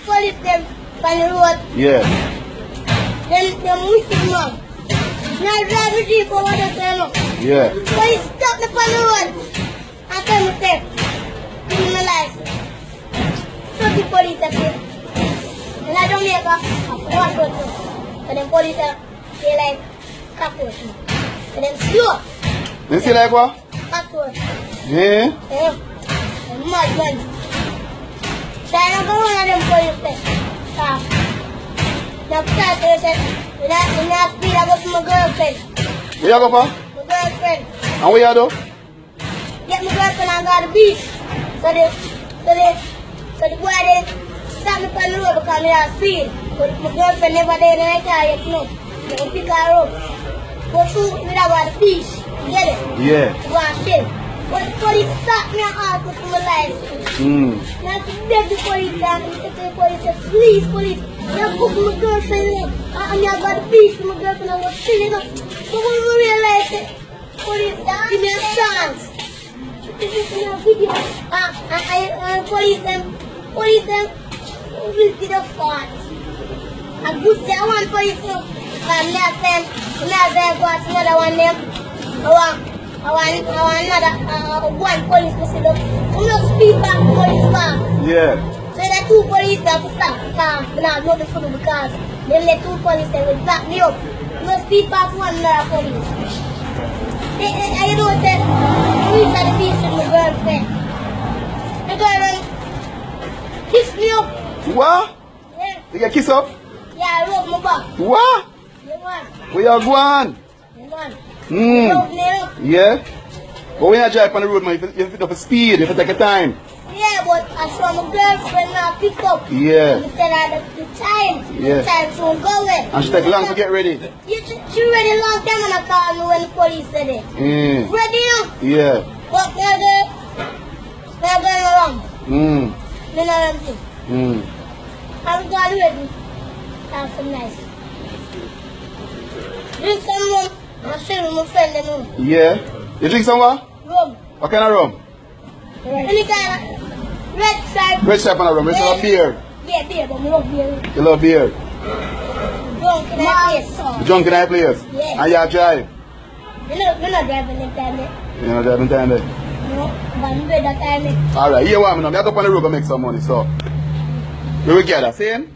police them on the road. Yeah. Them wicked man. Now drive the jeep over the tunnel. Yeah. Police stop me on the road and tell me, say, give me my license. So the police are here. And I don't make a wash road too. So them police are, they like cockroach. So them slow. You see like what? Cockroach. Yeah. Yeah. Them mad man. So I don't go one of them police there. Now start to say, when I speed, I go to my girlfriend. Where you go for? My girlfriend. And where you do? Get my girlfriend and go to the beach. So the boy they stop me on the road because I have speed. But my girlfriend never there in the car yet, you know. They will pick her up. Go through me that go to the beach. You get it? Yeah. Go and chill. But the police stop me and ask me for my license. Now to beg the police and the police said, please police, you have to my girlfriend there. And you have got the beach with my girlfriend and I was chilling up. So when we realize it, police give me a chance. This is in a video. Police them will be the fault. I good say I want police to come next time. Next time go to another one them. I want another one police to see them. I'm not speed back police back. Yeah. So the two police have to stop because I know the food because then the two police they will back me up. I'm not speed back one another police. I know that we reach at the beach with my girlfriend. The girlfriend kissed me up. What? Yeah. You get kiss up? Yeah, I rub my back. What? The one. Where you going? The one. Mm. Rub me up. Yeah. But when you drive on the road, man, you have to speed, you have to take your time. Yeah, but I saw my girlfriend now pick up. Yeah. I tell her the time. Yeah. The time soon go away. And she take long to get ready. She ready long time and I call me when the police said it. Mm. Ready now? Yeah. But they're going around. They're not empty. I'm got ready. Have some nice. Drink some rum. I'm sure with my friend and rum. Yeah. You drink some what? Rum. What kind of rum? Any kind of red stripe. Red stripe on the rum. It's a beer. Yeah, beer, but I love beer. You love beer. Drunk in that place. You drunk in that place? Yeah. And you drive? We're not driving in time yet. You're not driving time there? No, but I'm better time yet. Alright, here what I'm going to go up on the road and make some money, so. We will gather, see?